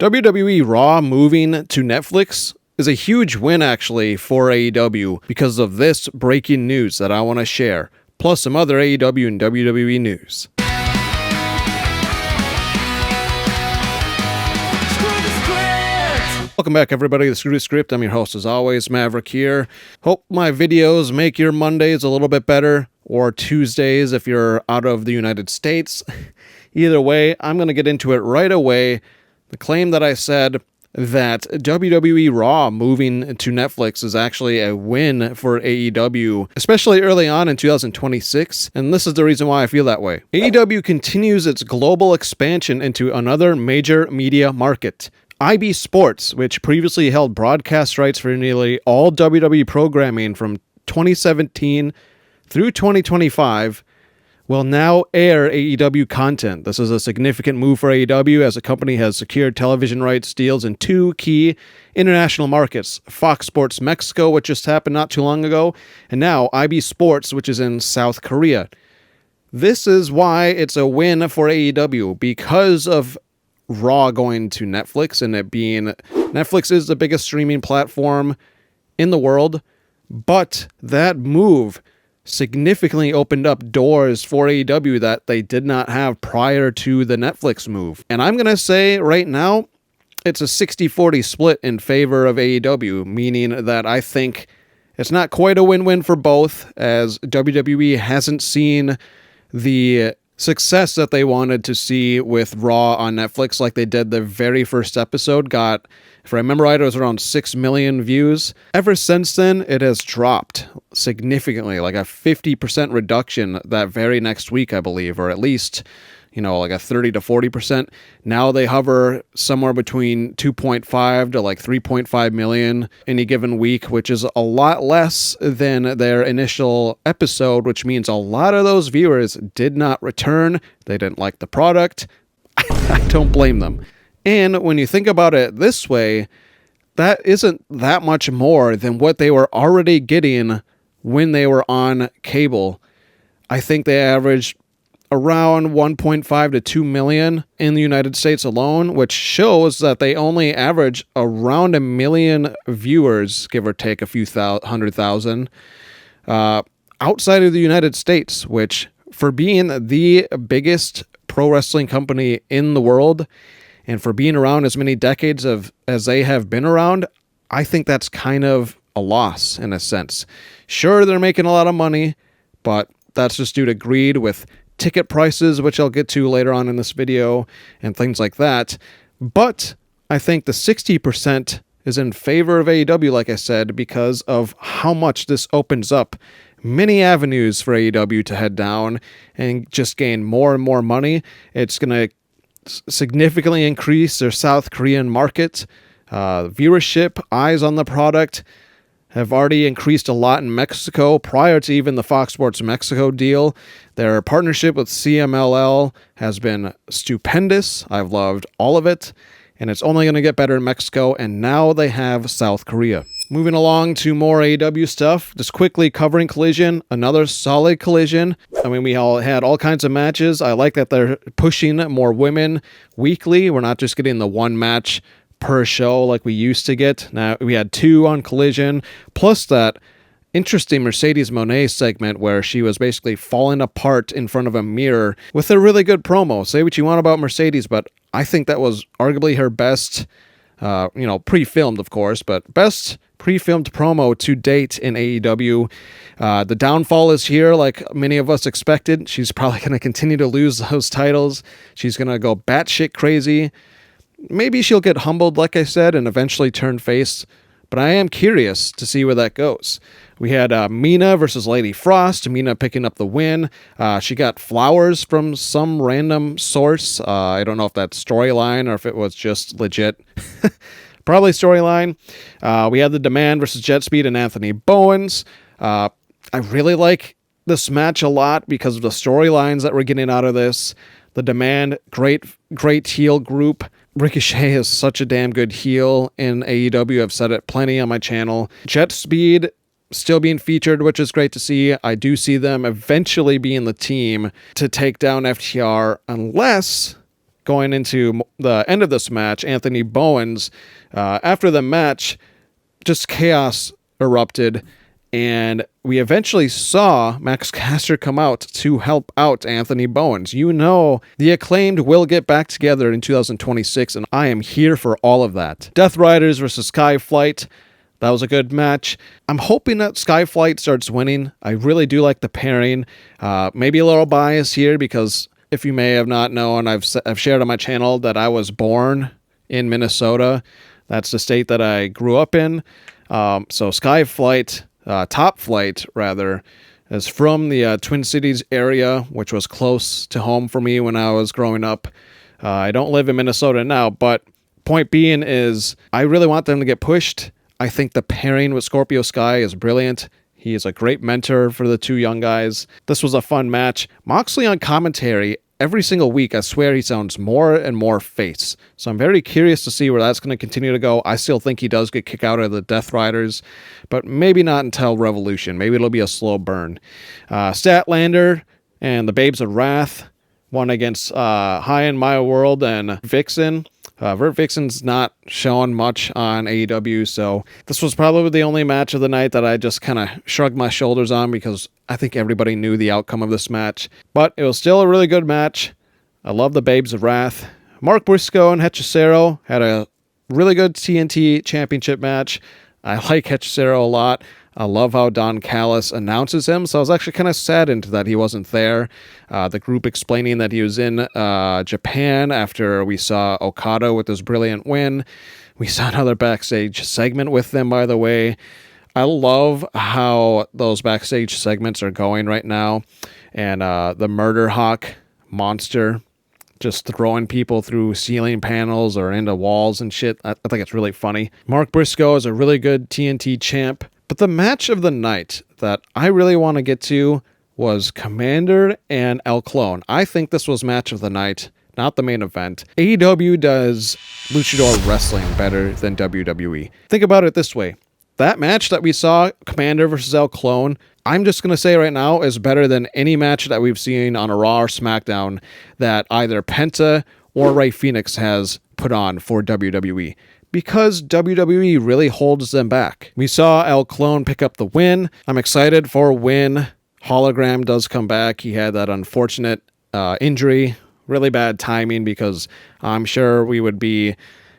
WWE Raw moving to Netflix is a huge win actually for AEW because of this breaking news that I want to share, plus some other AEW and WWE news. Welcome back, everybody, to Screw the Script. I'm your host, as always, Maverick here. Hope my videos make your Mondays a little bit better, or Tuesdays if you're out of the United States. Either way, I'm going to get into it right away. The claim that I said that WWE Raw moving to Netflix is actually a win for AEW, especially early on in 2026, and this is the reason why I feel that way. AEW continues its global expansion into another major media market. IB Sports, which previously held broadcast rights for nearly all WWE programming from 2017 through 2025, will now air AEW content. This is a significant move for AEW as the company has secured television rights deals in two key international markets, Fox Sports Mexico, which just happened not too long ago, and now IB Sports, which is in South Korea. This is why it's a win for AEW, because of Raw going to Netflix, and it being Netflix is the biggest streaming platform in the world, but that move significantly opened up doors for AEW that they did not have prior to the Netflix move. And I'm going to say right now, it's a 60-40 split in favor of AEW, meaning that I think it's not quite a win-win for both, as WWE hasn't seen the success that they wanted to see with Raw on Netflix like they did. The very first episode got, if I remember right, it was around 6 million views. Ever since then, it has dropped significantly, like a 50% reduction that very next week, I believe, or at least, like a 30 to 40%. Now they hover somewhere between 2.5 to like 3.5 million any given week, which is a lot less than their initial episode, which means a lot of those viewers did not return. They didn't like the product. I don't blame them. And when you think about it this way, that isn't that much more than what they were already getting when they were on cable. I think they averaged around 1.5 to 2 million in the United States alone, which shows that they only average around 1 million viewers, give or take a few 100,000, outside of the United States, which for being the biggest pro wrestling company in the world and for being around as many decades as they have been around, I think that's kind of a loss in a sense. Sure, they're making a lot of money, but that's just due to greed with ticket prices, which I'll get to later on in this video, and things like that. But I think the 60% is in favor of AEW, like I said, because of how much this opens up many avenues for AEW to head down and just gain more and more money. It's going to significantly increase their South Korean market. Viewership, eyes on the product have already increased a lot in Mexico prior to even the Fox Sports Mexico deal. Their partnership with CMLL has been stupendous. I've loved all of it, and it's only going to get better in Mexico, and now they have South Korea. Moving along to more AEW stuff, just quickly covering Collision, another solid Collision. I mean, we all had all kinds of matches. I like that they're pushing more women weekly. We're not just getting the one match per show like we used to get. Now we had 2 on Collision, plus that interesting Mercedes Moné segment where she was basically falling apart in front of a mirror with a really good promo. Say what you want about Mercedes, but I think that was arguably her best, pre-filmed, of course, but best pre-filmed promo to date in AEW. The downfall is here, like many of us expected. She's probably going to continue to lose those titles. She's going to go batshit crazy. Maybe she'll get humbled, like I said, and eventually turn face, but I am curious to see where that goes. We had Mina versus Lady Frost, Mina picking up the win. She got flowers from some random source. I don't know if that's storyline or if it was just legit. Probably storyline. We had the Demand versus Jet Speed and Anthony Bowens. I really like this match a lot because of the storylines that we're getting out of this. The Demand, great heel group. Ricochet is such a damn good heel in AEW. I've said it plenty on my channel. Jet Speed still being featured, which is great to see. I do see them eventually being the team to take down FTR unless going into the end of this match, Anthony Bowens, after the match, just chaos erupted, and we eventually saw Max Caster come out to help out Anthony Bowens. You know, the Acclaimed will get back together in 2026, and I am here for all of that. Death Riders versus Skyflight. That was a good match. I'm hoping that Skyflight starts winning. I really do like the pairing. Maybe a little bias here because if you may have not known, I've shared on my channel that I was born in Minnesota. That's the state that I grew up in. So Skyflight, Top Flight rather, is from the Twin Cities area, which was close to home for me when I was growing up. I don't live in Minnesota now, but point being is I really want them to get pushed. I think the pairing with Scorpio Sky is brilliant. He is a great mentor for the two young guys. This was a fun match. Moxley on commentary, every single week, I swear he sounds more and more face. So I'm very curious to see where that's going to continue to go. I still think he does get kicked out of the Death Riders, but maybe not until Revolution. Maybe it'll be a slow burn. Statlander and the Babes of Wrath won against High in My World and Vixen. Vert Vixen's not showing much on AEW, so this was probably the only match of the night that I just kind of shrugged my shoulders on because I think everybody knew the outcome of this match. But it was still a really good match. I love the Babes of Wrath. Mark Briscoe and Hechicero had a really good TNT championship match. I like Hechicero a lot. I love how Don Callis announces him, so I was actually kind of saddened that he wasn't there. The group explaining that he was in Japan after we saw Okada with his brilliant win. We saw another backstage segment with them, by the way. I love how those backstage segments are going right now. And the Murder Hawk monster just throwing people through ceiling panels or into walls and shit. I think it's really funny. Mark Briscoe is a really good TNT champ. But the match of the night that I really want to get to was Commander and El Clone. I think this was match of the night, not the main event. AEW does luchador wrestling better than WWE. Think about it this way. That match that we saw, Commander versus El Clone, I'm just going to say right now is better than any match that we've seen on a Raw or SmackDown that either Penta or Rey Fenix has put on for WWE. Because WWE really holds them back. We saw El Clone pick up the win. I'm excited for when Hologram does come back. He had that unfortunate injury. Really bad timing because I'm sure we would be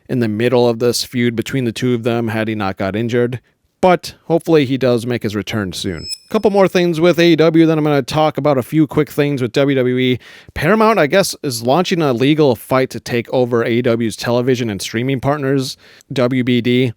in the middle of this feud between the two of them had he not got injured. But hopefully he does make his return soon. A couple more things with AEW, then I'm going to talk about a few quick things with WWE. Paramount, I guess, is launching a legal fight to take over AEW's television and streaming partners, WBD.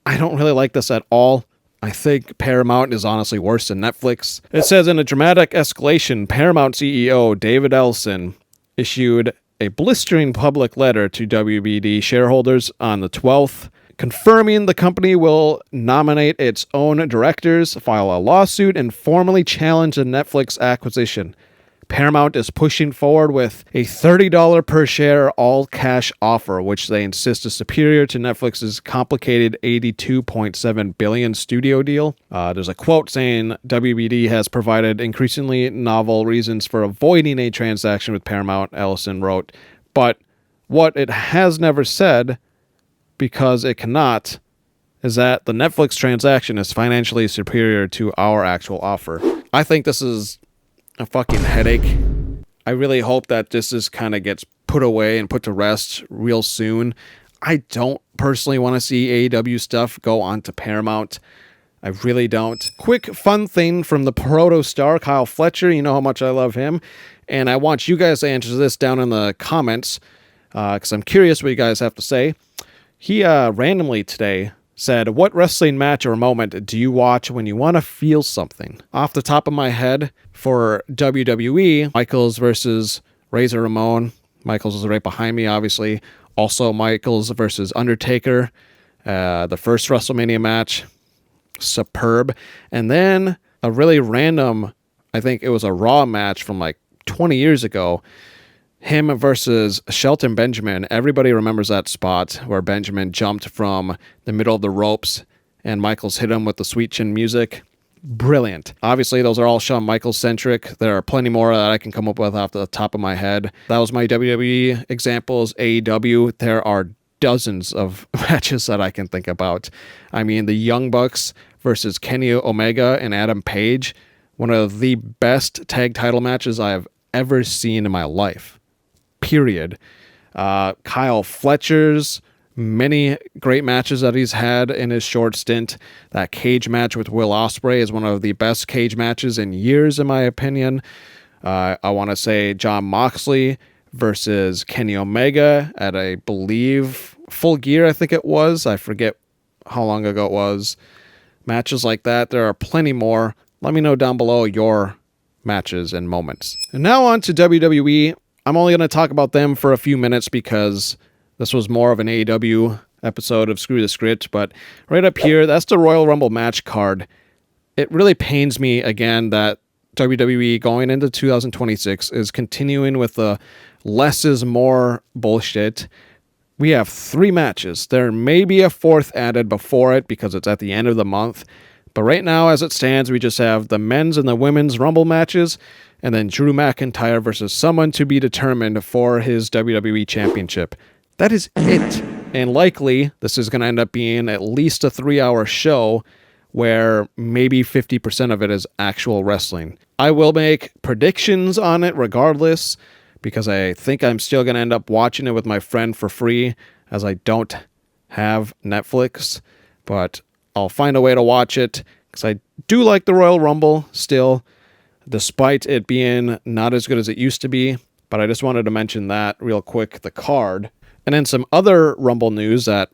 I don't really like this at all. I think Paramount is honestly worse than Netflix. It says in a dramatic escalation, Paramount CEO David Ellison issued a blistering public letter to WBD shareholders on the 12th, confirming the company will nominate its own directors, file a lawsuit, and formally challenge the Netflix acquisition. Paramount is pushing forward with a $30 per share all-cash offer, which they insist is superior to Netflix's complicated $82.7 billion studio deal. There's a quote saying WBD has provided increasingly novel reasons for avoiding a transaction with Paramount, Ellison wrote, but what it has never said, because it cannot, is that the Netflix transaction is financially superior to our actual offer. I think this is a fucking headache. I really hope that this just kind of gets put away and put to rest real soon. I don't personally want to see AEW stuff go on to Paramount. I really don't. Quick fun thing from the Proto Star, Kyle Fletcher. You know how much I love him. And I want you guys to answer this down in the comments because I'm curious what you guys have to say. He randomly today said, what wrestling match or moment do you watch when you want to feel something? Off the top of my head, for WWE, Michaels versus Razor Ramon. Michaels is right behind me, obviously. Also, Michaels versus Undertaker. The first WrestleMania match. Superb. And then a really random, I think it was a Raw match from like 20 years ago. Him versus Shelton Benjamin. Everybody remembers that spot where Benjamin jumped from the middle of the ropes and Michaels hit him with the Sweet Chin music. brilliant. Obviously, those are all Shawn Michaels centric. There are plenty more that I can come up with off the top of my head. That was my WWE examples. AEW, there are dozens of matches that I can think about. I mean, the Young Bucks versus Kenny Omega and Adam Page, one of the best tag title matches I have ever seen in my life. Period. Kyle Fletcher's many great matches that he's had in his short stint. That cage match with Will Ospreay is one of the best cage matches in years, in my opinion. I want to say Jon Moxley versus Kenny Omega at, I believe, Full Gear, I think it was. I forget how long ago it was. Matches like that. There are plenty more. Let me know down below your matches and moments. And now on to WWE. I'm only going to talk about them for a few minutes because this was more of an AEW episode of Screw the Script, but right up here, that's the Royal Rumble match card. It really pains me, again, that WWE going into 2026 is continuing with the less is more bullshit. We have 3 matches. There may be a 4th added before it because it's at the end of the month, but right now, as it stands, we just have the men's and the women's Rumble matches, and then Drew McIntyre versus someone to be determined for his WWE Championship. That is it. And likely, this is going to end up being at least a 3-hour show where maybe 50% of it is actual wrestling. I will make predictions on it regardless, because I think I'm still going to end up watching it with my friend for free, as I don't have Netflix. But I'll find a way to watch it, because I do like the Royal Rumble still, despite it being not as good as it used to be. But I just wanted to mention that real quick, the card. And then some other Rumble news that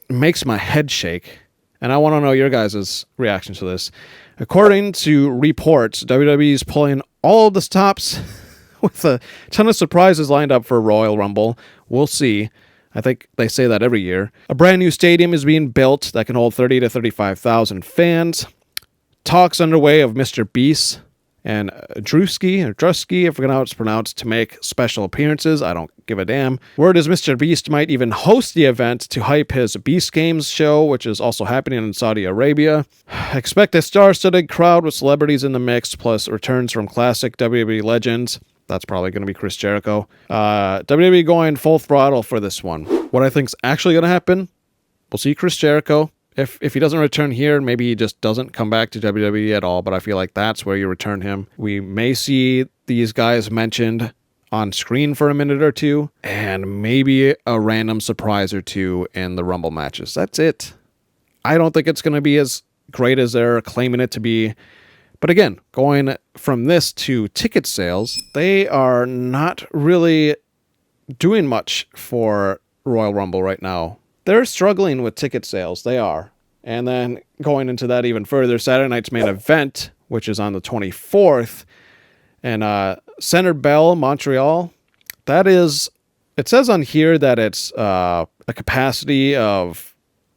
makes my head shake, and I want to know your guys' reaction to this. According to reports, WWE is pulling all of the stops with a ton of surprises lined up for Royal Rumble. We'll see. I think they say that every year. A brand new stadium is being built that can hold 30 to 35,000 fans. Talks underway of Mr. Beast and Drewski, I forget how it's pronounced, to make special appearances. I don't give a damn. Word is Mr. Beast might even host the event to hype his Beast Games show, which is also happening in Saudi Arabia. Expect a star-studded crowd with celebrities in the mix, plus returns from classic WWE legends. That's probably going to be Chris Jericho. WWE going full throttle for this one. What I think's actually going to happen, we'll see Chris Jericho. If he doesn't return here, maybe he just doesn't come back to WWE at all, but I feel like that's where you return him. We may see these guys mentioned on screen for a minute or two, and maybe a random surprise or two in the Rumble matches. That's it. I don't think it's going to be as great as they're claiming it to be. But again, going from this to ticket sales, they are not really doing much for Royal Rumble right now. They're struggling with ticket sales. They are. And then going into that even further, Saturday night's main event, which is on the 24th, and Center Bell, Montreal, that is, it says on here that it's a capacity of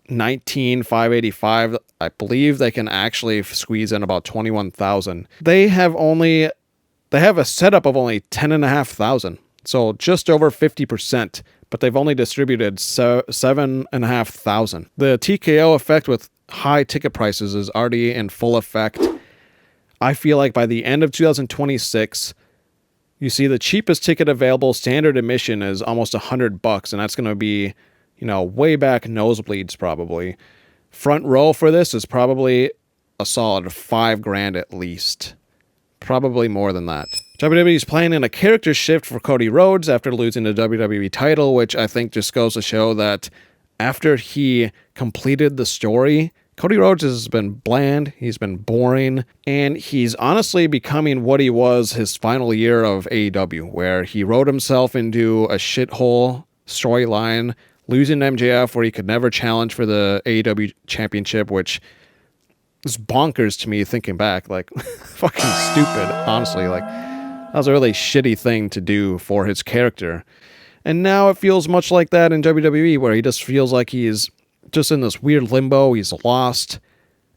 19,585. I believe they can actually squeeze in about 21,000. They have a setup of only 10,500. So just over 50%, but they've only distributed 7,500. The TKO effect with high ticket prices is already in full effect. I feel like by the end of 2026, you see the cheapest ticket available, standard admission, is almost $100, and that's going to be, way back nosebleeds probably. Front row for this is probably a solid $5,000 at least. Probably more than that. WWE is planning a character shift for Cody Rhodes after losing the WWE title, which I think just goes to show that after he completed the story, Cody Rhodes has been bland, he's been boring, and he's honestly becoming what he was his final year of AEW, where he wrote himself into a shithole storyline, losing MJF where he could never challenge for the AEW championship, which is bonkers to me thinking back, like fucking stupid, honestly. Like, that was a really shitty thing to do for his character. And now it feels much like that in WWE, where he just feels like he's just in this weird limbo, he's lost.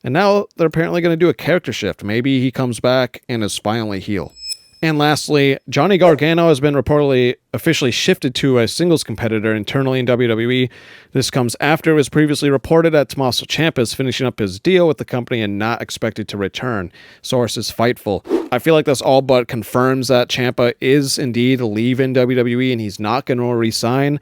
And now they're apparently going to do a character shift. Maybe he comes back and is finally heel. And lastly, Johnny Gargano has been reportedly officially shifted to a singles competitor internally in WWE. This comes after it was previously reported that Tommaso Ciampa is finishing up his deal with the company and not expected to return. Sources Fightful. I feel like this all but confirms that Ciampa is indeed leaving WWE and he's not going to resign.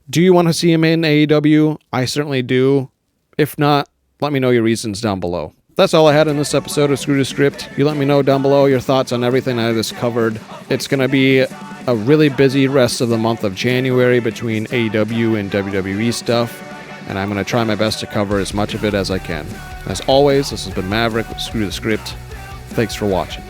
Do you want to see him in AEW? I certainly do. If not, let me know your reasons down below. That's all I had in this episode of Screw the Script. You let me know down below your thoughts on everything I just covered. It's going to be a really busy rest of the month of January between AEW and WWE stuff, and I'm going to try my best to cover as much of it as I can. As always, this has been Maverick with Screw the Script. Thanks for watching.